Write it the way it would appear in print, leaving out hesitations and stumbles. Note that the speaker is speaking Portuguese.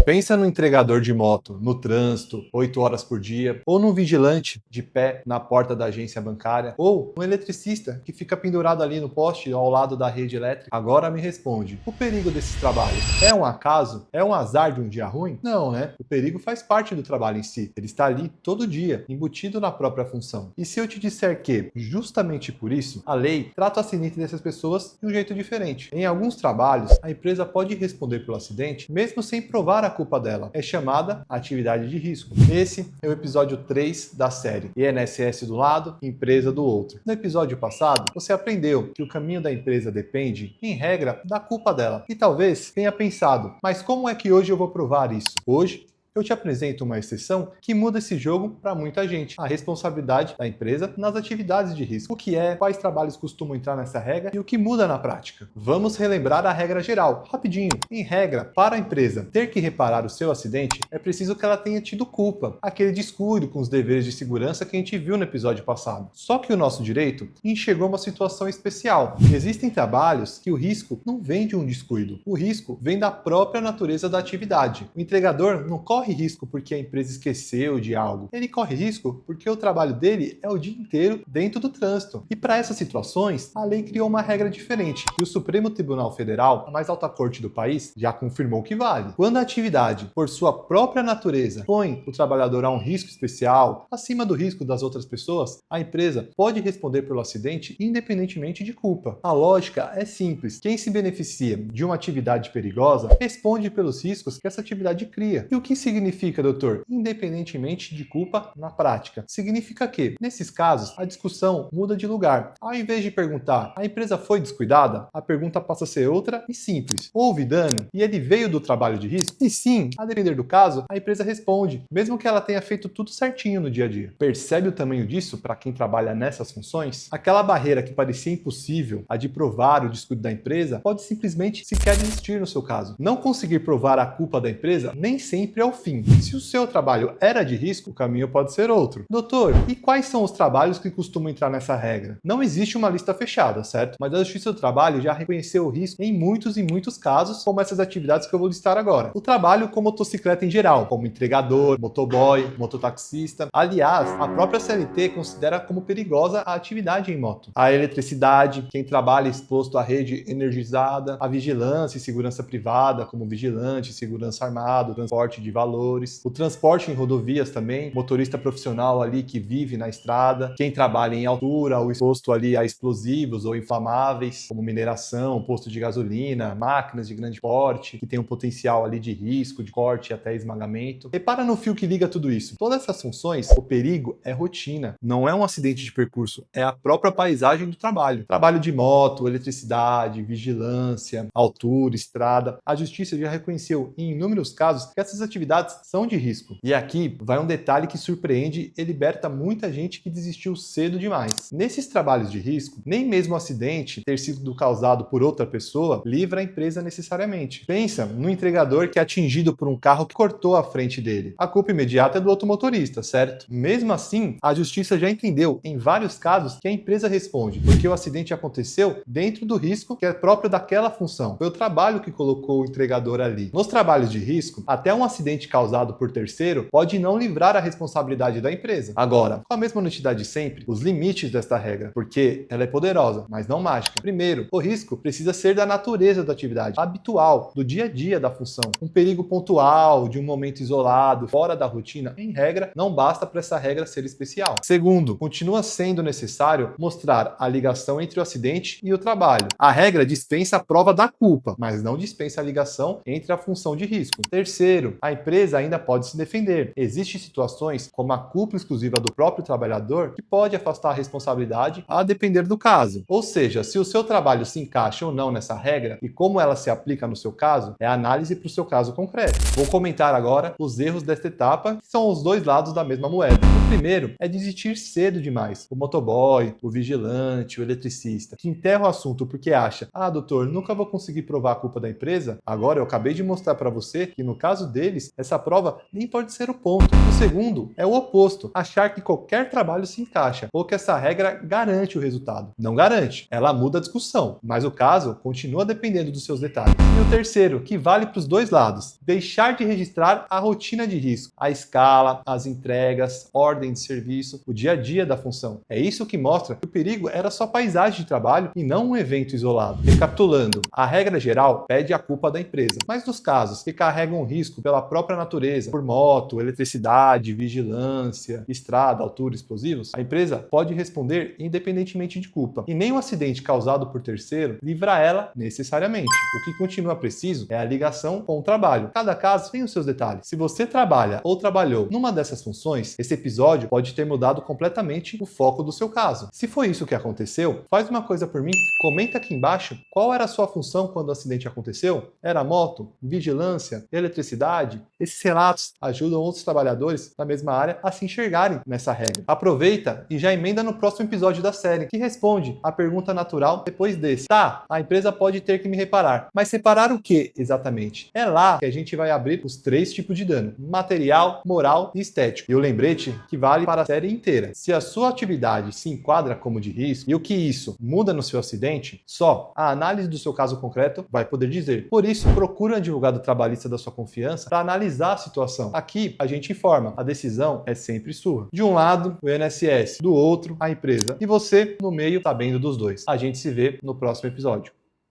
Pensa no entregador de moto, no trânsito, 8 horas por dia, ou num vigilante de pé na porta da agência bancária, ou um eletricista que fica pendurado ali no poste ao lado da rede elétrica. Agora me responde, o perigo desses trabalhos é um acaso? É um azar de um dia ruim? Não, né? O perigo faz parte do trabalho em si. Ele está ali todo dia, embutido na própria função. E se eu te disser que, justamente por isso, a lei trata o acidente dessas pessoas de um jeito diferente. Em alguns trabalhos, a empresa pode responder pelo acidente, mesmo sem provar a culpa dela. É chamada atividade de risco. Esse é o episódio 3 da série. INSS do lado, empresa do outro. No episódio passado, você aprendeu que o caminho da empresa depende, em regra, da culpa dela. E talvez tenha pensado, mas como é que hoje eu vou provar isso? Hoje, eu te apresento uma exceção que muda esse jogo para muita gente. A responsabilidade da empresa nas atividades de risco. O que é, quais trabalhos costumam entrar nessa regra e o que muda na prática. Vamos relembrar a regra geral, rapidinho. Em regra, para a empresa ter que reparar o seu acidente, é preciso que ela tenha tido culpa. Aquele descuido com os deveres de segurança que a gente viu no episódio passado. Só que o nosso direito enxergou uma situação especial. Existem trabalhos que o risco não vem de um descuido. O risco vem da própria natureza da atividade. O entregador não corre risco porque a empresa esqueceu de algo. Ele corre risco porque o trabalho dele é o dia inteiro dentro do trânsito. E para essas situações, a lei criou uma regra diferente. E o Supremo Tribunal Federal, a mais alta corte do país, já confirmou que vale. Quando a atividade, por sua própria natureza, põe o trabalhador a um risco especial, acima do risco das outras pessoas, a empresa pode responder pelo acidente independentemente de culpa. A lógica é simples. Quem se beneficia de uma atividade perigosa responde pelos riscos que essa atividade cria. E o que significa, doutor? Independentemente de culpa na prática. Significa que, nesses casos, a discussão muda de lugar. Ao invés de perguntar, a empresa foi descuidada? A pergunta passa a ser outra e simples. Houve dano e ele veio do trabalho de risco? E sim, a depender do caso, a empresa responde, mesmo que ela tenha feito tudo certinho no dia a dia. Percebe o tamanho disso para quem trabalha nessas funções? Aquela barreira que parecia impossível, a de provar o descuido da empresa, pode simplesmente sequer existir no seu caso. Não conseguir provar a culpa da empresa nem sempre é o fim. Se o seu trabalho era de risco, o caminho pode ser outro. Doutor, e quais são os trabalhos que costumam entrar nessa regra? Não existe uma lista fechada, certo? Mas a Justiça do Trabalho já reconheceu o risco em muitos e muitos casos, como essas atividades que eu vou listar agora. O trabalho com motocicleta em geral, como entregador, motoboy, mototaxista. Aliás, a própria CLT considera como perigosa a atividade em moto. A eletricidade, quem trabalha exposto à rede energizada, a vigilância e segurança privada, como vigilante, segurança armado, transporte de valores, o transporte em rodovias também, motorista profissional ali que vive na estrada, quem trabalha em altura ou exposto ali a explosivos ou inflamáveis, como mineração, posto de gasolina, máquinas de grande porte, que tem um potencial ali de risco, de corte até esmagamento. Repara no fio que liga tudo isso. Todas essas funções, o perigo é rotina, não é um acidente de percurso, é a própria paisagem do trabalho. Trabalho de moto, eletricidade, vigilância, altura, estrada. A justiça já reconheceu em inúmeros casos que essas atividades são de risco. E aqui vai um detalhe que surpreende e liberta muita gente que desistiu cedo demais. Nesses trabalhos de risco, nem mesmo o acidente ter sido causado por outra pessoa livra a empresa necessariamente. Pensa no entregador que é atingido por um carro que cortou a frente dele. A culpa imediata é do outro motorista, certo? Mesmo assim, a justiça já entendeu em vários casos que a empresa responde, porque o acidente aconteceu dentro do risco que é próprio daquela função. Foi o trabalho que colocou o entregador ali. Nos trabalhos de risco, até um acidente causado por terceiro pode não livrar a responsabilidade da empresa. Agora, com a mesma honestidade de sempre, os limites desta regra, porque ela é poderosa, mas não mágica. Primeiro, o risco precisa ser da natureza da atividade, habitual, do dia a dia da função. Um perigo pontual, de um momento isolado, fora da rotina, em regra, não basta para essa regra ser especial. Segundo, continua sendo necessário mostrar a ligação entre o acidente e o trabalho. A regra dispensa a prova da culpa, mas não dispensa a ligação entre a função de risco. Terceiro, a empresa ainda pode se defender. Existem situações, como a culpa exclusiva do próprio trabalhador, que pode afastar a responsabilidade a depender do caso. Ou seja, se o seu trabalho se encaixa ou não nessa regra e como ela se aplica no seu caso, é análise para o seu caso concreto. Vou comentar agora os erros desta etapa, que são os dois lados da mesma moeda. O primeiro é desistir cedo demais. O motoboy, o vigilante, o eletricista, que enterra o assunto porque acha, doutor, nunca vou conseguir provar a culpa da empresa. Agora eu acabei de mostrar para você que no caso deles, essa essa prova nem pode ser o ponto. O segundo é o oposto, achar que qualquer trabalho se encaixa ou que essa regra garante o resultado. Não garante, ela muda a discussão, mas o caso continua dependendo dos seus detalhes. E o terceiro, que vale para os dois lados, deixar de registrar a rotina de risco, a escala, as entregas, ordem de serviço, o dia a dia da função. É isso que mostra que o perigo era só paisagem de trabalho e não um evento isolado. Recapitulando, a regra geral pede a culpa da empresa, mas nos casos que carregam risco pela própria natureza, por moto, eletricidade, vigilância, estrada, altura, explosivos, a empresa pode responder independentemente de culpa. E nem o acidente causado por terceiro livra ela necessariamente. O que continua preciso é a ligação com o trabalho. Cada caso tem os seus detalhes. Se você trabalha ou trabalhou numa dessas funções, esse episódio pode ter mudado completamente o foco do seu caso. Se foi isso que aconteceu, faz uma coisa por mim, comenta aqui embaixo qual era a sua função quando o acidente aconteceu. Era moto, vigilância, eletricidade? Esses relatos ajudam outros trabalhadores da mesma área a se enxergarem nessa regra. Aproveita e já emenda no próximo episódio da série, que responde a pergunta natural depois desse. Tá, a empresa pode ter que me reparar, mas reparar o que exatamente? É lá que a gente vai abrir os 3 tipos de dano: material, moral e estético. E o lembrete que vale para a série inteira. Se a sua atividade se enquadra como de risco e o que isso muda no seu acidente, só a análise do seu caso concreto vai poder dizer. Por isso, procure um advogado trabalhista da sua confiança para analisar a situação. Aqui a gente informa, a decisão é sempre sua. De um lado, o INSS, do outro, a empresa. E você, no meio, sabendo dos dois. A gente se vê no próximo episódio.